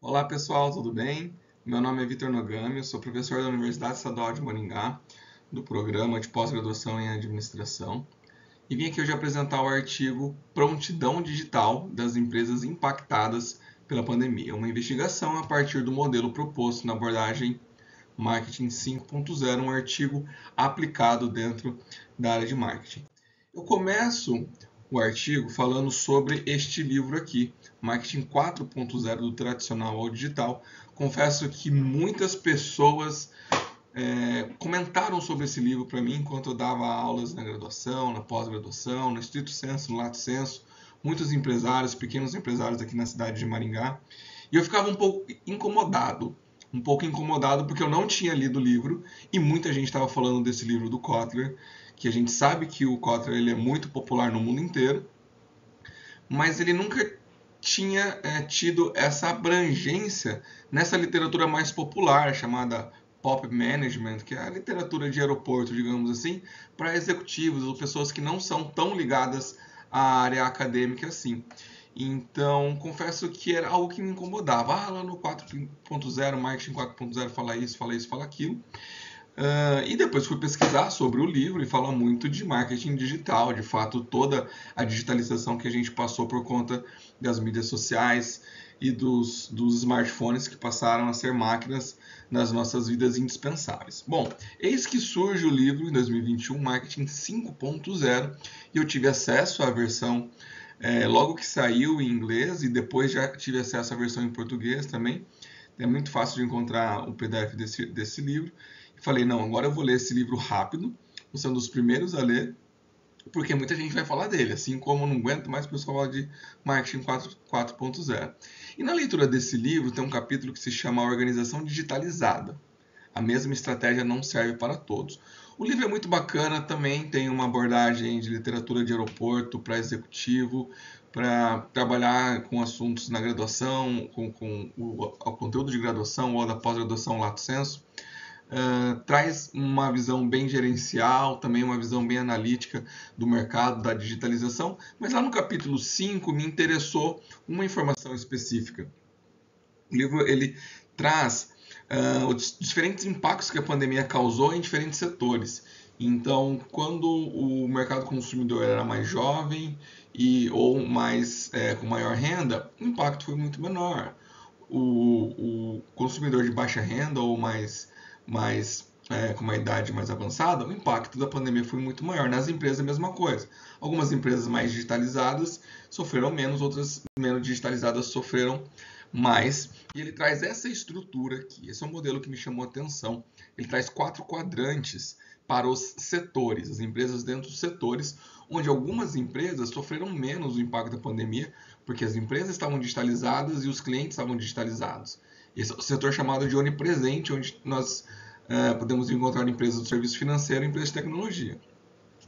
Olá pessoal, tudo bem? Meu nome é Vitor Nogami, eu sou professor da Universidade Estadual de Maringá, do programa de pós-graduação em administração, e vim aqui hoje apresentar o artigo Prontidão Digital das Empresas Impactadas pela Pandemia, uma investigação a partir do modelo proposto na abordagem Marketing 5.0, um artigo aplicado dentro da área de marketing. Eu começo o artigo falando sobre este livro aqui, Marketing 4.0 do tradicional ao digital. Confesso que muitas pessoas comentaram sobre esse livro para mim enquanto eu dava aulas na graduação, na pós-graduação, no estrito sensu, no lato sensu, muitos empresários, pequenos empresários aqui na cidade de Maringá, e eu ficava um pouco incomodado porque eu não tinha lido o livro e muita gente estava falando desse livro do Kotler, que a gente sabe que o Kotler ele é muito popular no mundo inteiro, mas ele nunca tinha tido essa abrangência nessa literatura mais popular, chamada Pop Management, que é a literatura de aeroporto, digamos assim, para executivos ou pessoas que não são tão ligadas à área acadêmica assim. Então, confesso que era algo que me incomodava. Lá no 4.0, Marketing 4.0, fala isso, fala aquilo. E depois fui pesquisar sobre o livro e fala muito de marketing digital, de fato toda a digitalização que a gente passou por conta das mídias sociais e dos smartphones que passaram a ser máquinas nas nossas vidas indispensáveis. Bom, eis que surge o livro em 2021, Marketing 5.0, e eu tive acesso à versão logo que saiu em inglês e depois já tive acesso à versão em português também. É muito fácil de encontrar o PDF desse livro. E falei, não, agora eu vou ler esse livro rápido, vou ser um dos primeiros a ler, porque muita gente vai falar dele, assim como eu não aguento mais o pessoal falar de Marketing 4.0. E na leitura desse livro tem um capítulo que se chama Organização Digitalizada. A mesma estratégia não serve para todos. O livro é muito bacana, também tem uma abordagem de literatura de aeroporto para executivo, para trabalhar com assuntos na graduação, com o conteúdo de graduação ou da pós-graduação lato sensu. Traz uma visão bem gerencial, também uma visão bem analítica do mercado, da digitalização, mas lá no capítulo 5 me interessou uma informação específica. O livro ele traz os diferentes impactos que a pandemia causou em diferentes setores. Então, quando o mercado consumidor era mais jovem ou mais com maior renda, o impacto foi muito menor. O consumidor de baixa renda ou com uma idade mais avançada, o impacto da pandemia foi muito maior. Nas empresas, a mesma coisa. Algumas empresas mais digitalizadas sofreram menos, outras menos digitalizadas sofreram mais. E ele traz essa estrutura aqui. Esse é um modelo que me chamou a atenção. Ele traz 4 quadrantes para os setores, as empresas dentro dos setores, onde algumas empresas sofreram menos o impacto da pandemia, porque as empresas estavam digitalizadas e os clientes estavam digitalizados. Esse é o setor chamado de onipresente, onde nós podemos encontrar empresas do serviço financeiro e empresas de tecnologia.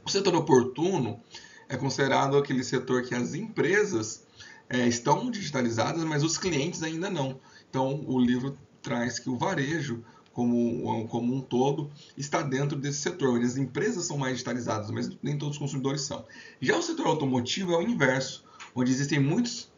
O setor oportuno é considerado aquele setor que as empresas estão digitalizadas, mas os clientes ainda não. Então, o livro traz que o varejo, como um todo, está dentro desse setor, onde as empresas são mais digitalizadas, mas nem todos os consumidores são. Já o setor automotivo é o inverso, onde existem muitos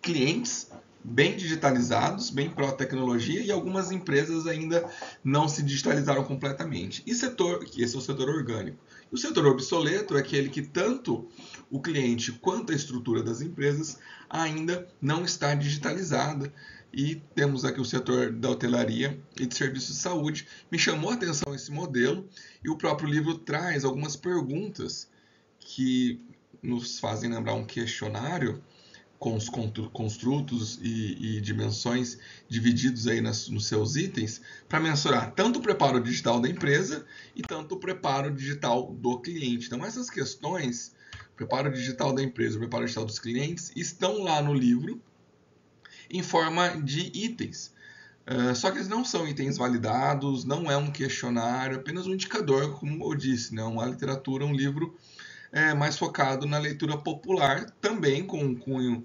clientes bem digitalizados, bem pró-tecnologia, e algumas empresas ainda não se digitalizaram completamente. Esse é o setor orgânico. E o setor obsoleto é aquele que tanto o cliente quanto a estrutura das empresas ainda não está digitalizada. E temos aqui o setor da hotelaria e de serviços de saúde. Me chamou a atenção esse modelo, e o próprio livro traz algumas perguntas que nos fazem lembrar um questionário com os construtos e dimensões divididos aí nos seus itens, para mensurar tanto o preparo digital da empresa e tanto o preparo digital do cliente. Então, essas questões, preparo digital da empresa, preparo digital dos clientes, estão lá no livro em forma de itens. Só que eles não são itens validados, não é um questionário, apenas um indicador, como eu disse, né? Uma literatura, um livro mais focado na leitura popular, também com um cunho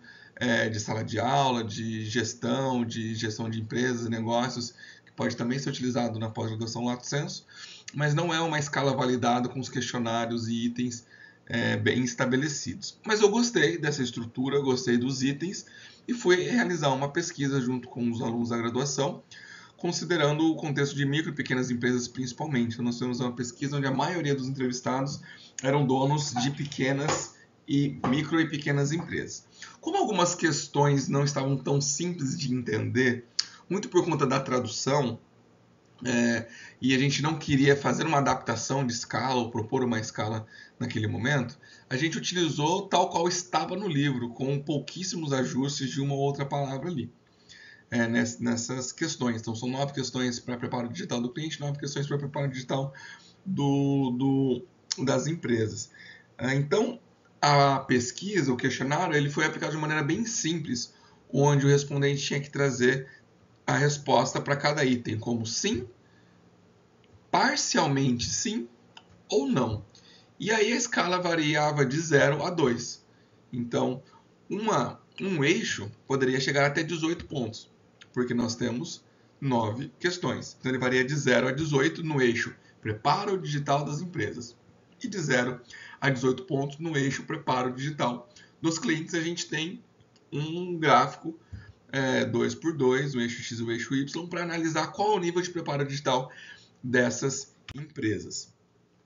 de sala de aula, de gestão de empresas, negócios, que pode também ser utilizado na pós-graduação lato sensu, mas não é uma escala validada com os questionários e itens bem estabelecidos. Mas eu gostei dessa estrutura, gostei dos itens e fui realizar uma pesquisa junto com os alunos da graduação, considerando o contexto de micro e pequenas empresas principalmente. Então, nós temos uma pesquisa onde a maioria dos entrevistados eram donos de micro e pequenas empresas. Como algumas questões não estavam tão simples de entender, muito por conta da tradução, e a gente não queria fazer uma adaptação de escala ou propor uma escala naquele momento, a gente utilizou tal qual estava no livro, com pouquíssimos ajustes de uma ou outra palavra ali. Nessas questões. Então, são 9 questões para preparo digital do cliente, 9 questões para preparo digital das empresas. Então, a pesquisa, o questionário, ele foi aplicado de maneira bem simples, onde o respondente tinha que trazer a resposta para cada item, como sim, parcialmente sim ou não. E aí a escala variava de 0 a 2. Então, um eixo poderia chegar até 18 pontos, porque nós temos 9 questões. Então, ele varia de 0 a 18 no eixo preparo digital das empresas. E de 0 a 18 pontos no eixo preparo digital dos clientes. A gente tem um gráfico 2x2, o eixo X e o eixo Y, para analisar qual o nível de preparo digital dessas empresas.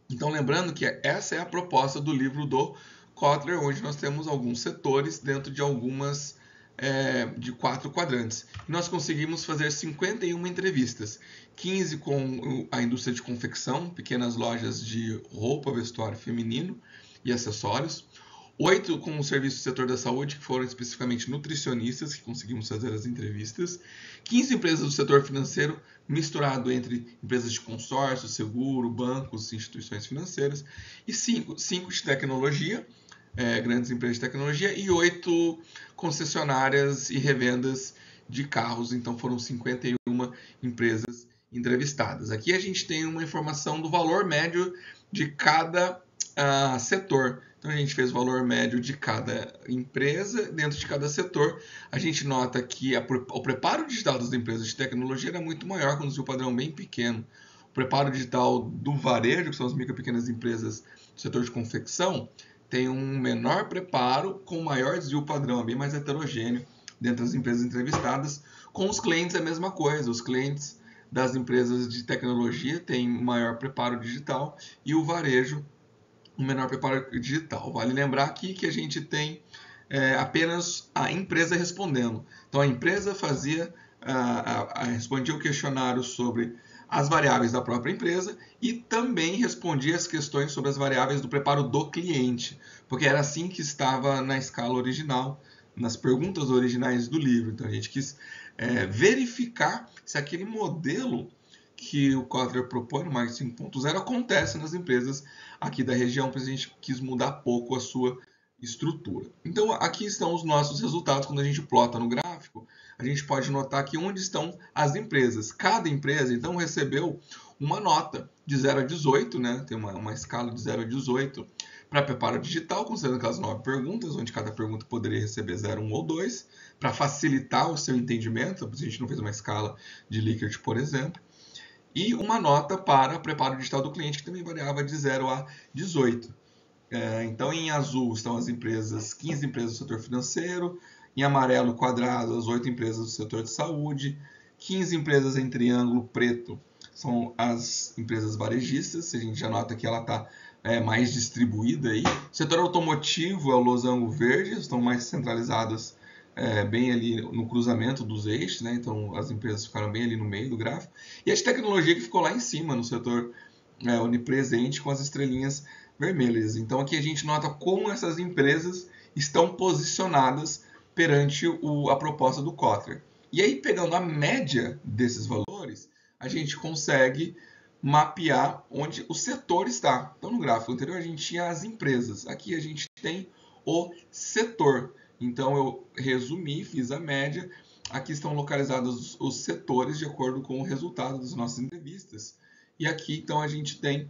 Então, lembrando que essa é a proposta do livro do Kotler, onde nós temos alguns setores dentro de 4 quadrantes. E nós conseguimos fazer 51 entrevistas, 15 com a indústria de confecção, pequenas lojas de roupa, vestuário feminino e acessórios, 8 com o serviço do setor da saúde, que foram especificamente nutricionistas, que conseguimos fazer as entrevistas, 15 empresas do setor financeiro, misturado entre empresas de consórcio, seguro, bancos, instituições financeiras, e 5 de tecnologia, grandes empresas de tecnologia, e 8 concessionárias e revendas de carros. Então foram 51 empresas entrevistadas. Aqui a gente tem uma informação do valor médio de cada setor. Então a gente fez o valor médio de cada empresa dentro de cada setor. A gente nota que o preparo digital das empresas de tecnologia era muito maior, com um desvio padrão bem pequeno. O preparo digital do varejo, que são as micro e pequenas empresas do setor de confecção, tem um menor preparo com maior desvio padrão, bem mais heterogêneo dentro das empresas entrevistadas. Com os clientes é a mesma coisa. Os clientes das empresas de tecnologia têm maior preparo digital e o varejo um menor preparo digital. Vale lembrar aqui que a gente tem apenas a empresa respondendo. Então a empresa respondia o questionário sobre as variáveis da própria empresa e também respondia as questões sobre as variáveis do preparo do cliente, porque era assim que estava na escala original, nas perguntas originais do livro. Então a gente quis verificar se aquele modelo que o Kotler propõe no Marketing 5.0 acontece nas empresas aqui da região, porque a gente quis mudar pouco a sua estrutura. Então, aqui estão os nossos resultados. Quando a gente plota no gráfico, a gente pode notar aqui onde estão as empresas. Cada empresa, então, recebeu uma nota de 0 a 18, né? Tem uma escala de 0 a 18 para preparo digital, considerando aquelas 9 perguntas, onde cada pergunta poderia receber 0, 1 ou 2, para facilitar o seu entendimento. A gente não fez uma escala de Likert, por exemplo. E uma nota para preparo digital do cliente, que também variava de 0 a 18. Então, em azul estão as empresas, 15 empresas do setor financeiro, em amarelo quadrado as 8 empresas do setor de saúde, 15 empresas em triângulo preto são as empresas varejistas, a gente já nota que ela está mais distribuída aí. O setor automotivo é o losango verde, estão mais centralizadas bem ali no cruzamento dos eixos, né? Então as empresas ficaram bem ali no meio do gráfico. E a de tecnologia que ficou lá em cima, no setor onipresente, com as estrelinhas vermelhas. Então aqui a gente nota como essas empresas estão posicionadas perante a proposta do Kotler. E aí, pegando a média desses valores, a gente consegue mapear onde o setor está. Então no gráfico anterior a gente tinha as empresas, aqui a gente tem o setor. Então eu resumi, fiz a média. Aqui estão localizados os setores de acordo com o resultado das nossas entrevistas. E aqui então a gente tem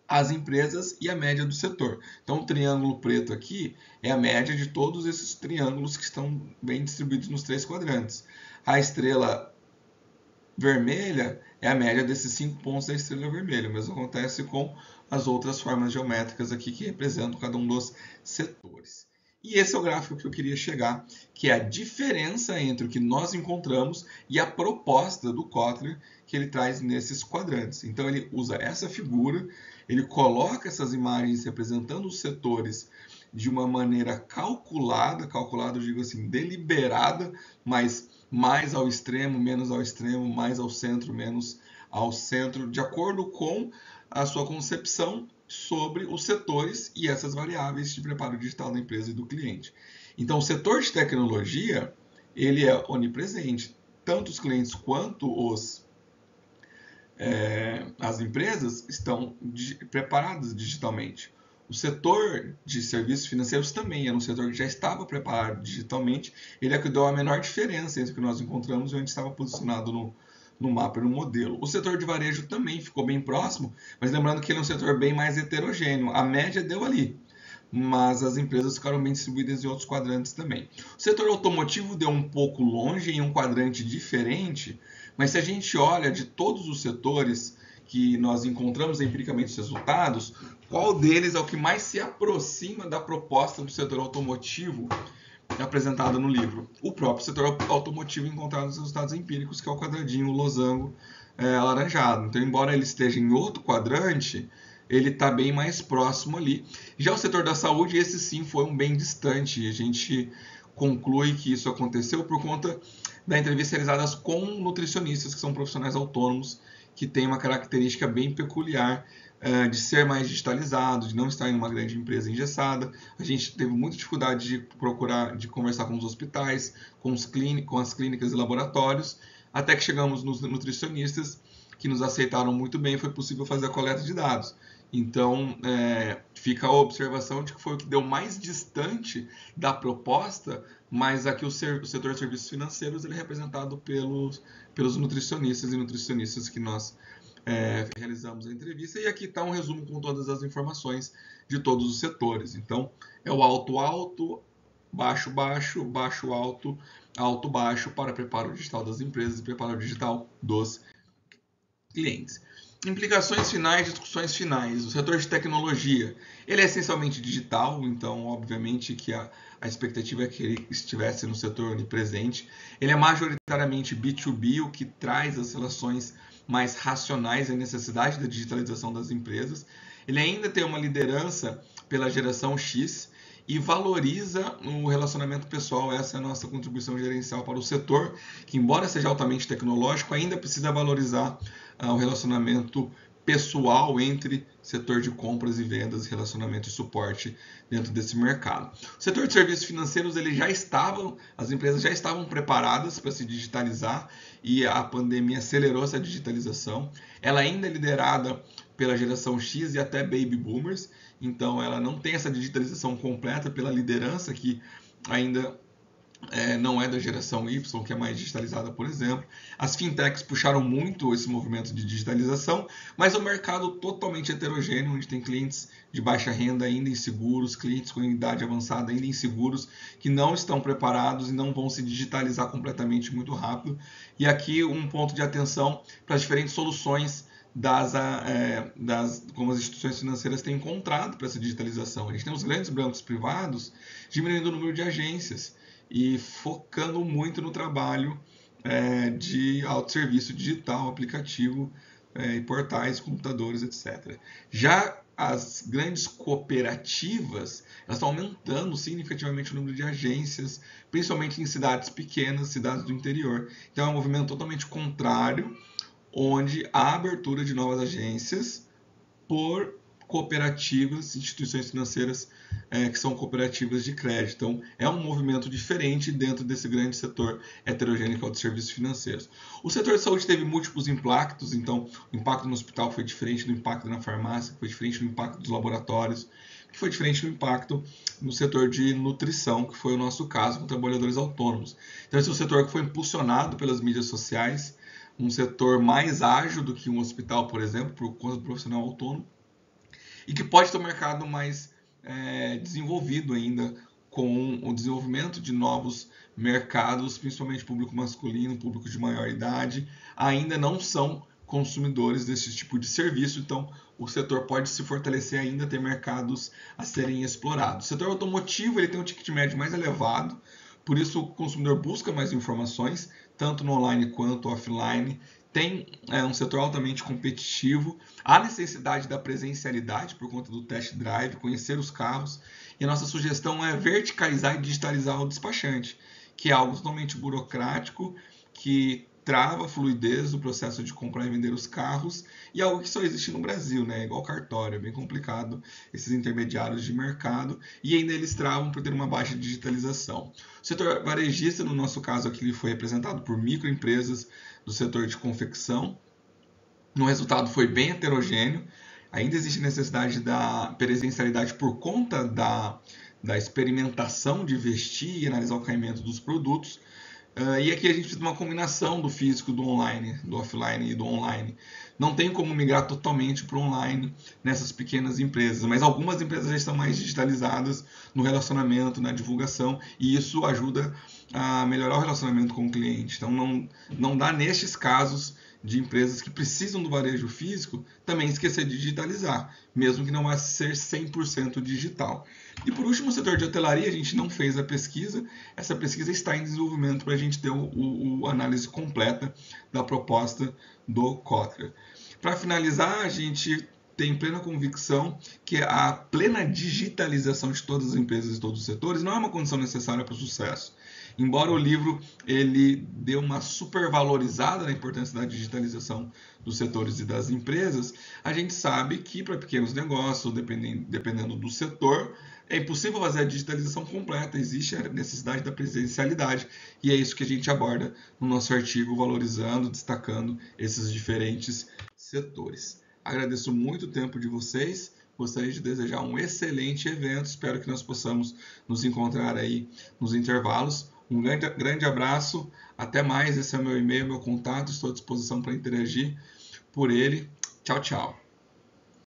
as empresas e a média do setor. Então o triângulo preto aqui é a média de todos esses triângulos que estão bem distribuídos nos 3 quadrantes. A estrela vermelha é a média desses 5 pontos da estrela vermelha. O mesmo acontece com as outras formas geométricas aqui que representam cada um dos setores. E esse é o gráfico que eu queria chegar, que é a diferença entre o que nós encontramos e a proposta do Kotler que ele traz nesses quadrantes. Então ele usa essa figura, ele coloca essas imagens representando os setores de uma maneira calculada, eu digo assim, deliberada, mas mais ao extremo, menos ao extremo, mais ao centro, menos ao centro, de acordo com a sua concepção sobre os setores e essas variáveis de preparo digital da empresa e do cliente. Então, o setor de tecnologia, ele é onipresente. Tanto os clientes quanto as empresas estão preparadas digitalmente. O setor de serviços financeiros também era um setor que já estava preparado digitalmente. Ele é que deu a menor diferença entre o que nós encontramos e onde estava posicionado no mapa e no modelo. O setor de varejo também ficou bem próximo, mas lembrando que ele é um setor bem mais heterogêneo. A média deu ali, mas as empresas ficaram bem distribuídas em outros quadrantes também. O setor automotivo deu um pouco longe, em um quadrante diferente, mas se a gente olha de todos os setores que nós encontramos empiricamente os resultados, qual deles é o que mais se aproxima da proposta do setor automotivo apresentada no livro? O próprio setor automotivo encontrado nos resultados empíricos, que é o quadradinho losango alaranjado. Então, embora ele esteja em outro quadrante, ele está bem mais próximo ali. Já o setor da saúde, esse sim foi um bem distante. A gente conclui que isso aconteceu por conta da entrevista realizadas com nutricionistas, que são profissionais autônomos, que têm uma característica bem peculiar de ser mais digitalizado, de não estar em uma grande empresa engessada. A gente teve muita dificuldade de conversar com os hospitais, com as clínicas e laboratórios, até que chegamos nos nutricionistas, que nos aceitaram muito bem e foi possível fazer a coleta de dados. Então, fica a observação de que foi o que deu mais distante da proposta, mas aqui o setor de serviços financeiros ele é representado pelos nutricionistas e nutricionistas que nós realizamos a entrevista. E aqui está um resumo com todas as informações de todos os setores. Então, é o alto-alto, baixo-baixo, baixo-alto, alto-baixo para preparo digital das empresas e preparo digital dos clientes. Implicações finais, discussões finais. O setor de tecnologia, ele é essencialmente digital, então obviamente que a expectativa é que ele estivesse no setor onipresente. Ele é majoritariamente B2B, o que traz as relações mais racionais e a necessidade da digitalização das empresas. Ele ainda tem uma liderança pela geração X e valoriza o relacionamento pessoal. Essa é a nossa contribuição gerencial para o setor, que embora seja altamente tecnológico, ainda precisa valorizar o relacionamento pessoal entre setor de compras e vendas, relacionamento e suporte dentro desse mercado. O setor de serviços financeiros, as empresas já estavam preparadas para se digitalizar e a pandemia acelerou essa digitalização. Ela ainda é liderada pela geração X e até Baby Boomers, então ela não tem essa digitalização completa pela liderança que ainda não é da geração Y, que é mais digitalizada, por exemplo. As fintechs puxaram muito esse movimento de digitalização, mas é um mercado totalmente heterogêneo, onde tem clientes de baixa renda ainda inseguros, clientes com idade avançada ainda inseguros, que não estão preparados e não vão se digitalizar completamente muito rápido. E aqui um ponto de atenção para as diferentes soluções como as instituições financeiras têm encontrado para essa digitalização. A gente tem os grandes bancos privados diminuindo o número de agências e focando muito no trabalho de autosserviço digital, aplicativo, e portais, computadores, etc. Já as grandes cooperativas, elas estão aumentando significativamente o número de agências, principalmente em cidades pequenas, cidades do interior. Então é um movimento totalmente contrário, onde há abertura de novas agências por cooperativas, instituições financeiras que são cooperativas de crédito. Então, é um movimento diferente dentro desse grande setor heterogêneo que é o de serviços financeiros. O setor de saúde teve múltiplos impactos, então o impacto no hospital foi diferente do impacto na farmácia, foi diferente do impacto dos laboratórios, que foi diferente do impacto no setor de nutrição, que foi o nosso caso com trabalhadores autônomos. Então, esse é um setor que foi impulsionado pelas mídias sociais, um setor mais ágil do que um hospital, por exemplo, por conta do profissional autônomo, e que pode ter um mercado mais desenvolvido ainda com o desenvolvimento de novos mercados, principalmente público masculino, público de maior idade, ainda não são consumidores desse tipo de serviço, então o setor pode se fortalecer ainda, ter mercados a serem explorados. O setor automotivo ele tem um ticket médio mais elevado, por isso o consumidor busca mais informações, tanto no online quanto offline. Tem um setor altamente competitivo, há necessidade da presencialidade por conta do test drive, conhecer os carros, e a nossa sugestão é verticalizar e digitalizar o despachante, que é algo totalmente burocrático, que trava a fluidez do processo de comprar e vender os carros, e algo que só existe no Brasil, né? Igual cartório, é bem complicado esses intermediários de mercado, e ainda eles travam por ter uma baixa digitalização. O setor varejista, no nosso caso aqui, foi representado por microempresas do setor de confecção. O resultado foi bem heterogêneo, ainda existe necessidade da presencialidade por conta da experimentação de vestir e analisar o caimento dos produtos. E aqui a gente fez uma combinação do físico, do online, do offline e do online. Não tem como migrar totalmente para o online nessas pequenas empresas, mas algumas empresas já estão mais digitalizadas no relacionamento, na divulgação, e isso ajuda a melhorar o relacionamento com o cliente. Então não dá nestes casos de empresas que precisam do varejo físico também esquecer de digitalizar, mesmo que não vá ser 100% digital. E por último, o setor de hotelaria, a gente não fez a pesquisa, essa pesquisa está em desenvolvimento para a gente ter a análise completa da proposta do Kotler. Para finalizar, a gente tem plena convicção que a plena digitalização de todas as empresas e todos os setores não é uma condição necessária para o sucesso. Embora o livro ele dê uma supervalorizada na importância da digitalização dos setores e das empresas, a gente sabe que para pequenos negócios, dependendo do setor, é impossível fazer a digitalização completa, existe a necessidade da presencialidade, e é isso que a gente aborda no nosso artigo, valorizando, destacando esses diferentes setores. Agradeço muito o tempo de vocês, gostaria de desejar um excelente evento, espero que nós possamos nos encontrar aí nos intervalos. Um grande abraço, até mais, esse é o meu e-mail, meu contato, estou à disposição para interagir por ele. Tchau, tchau.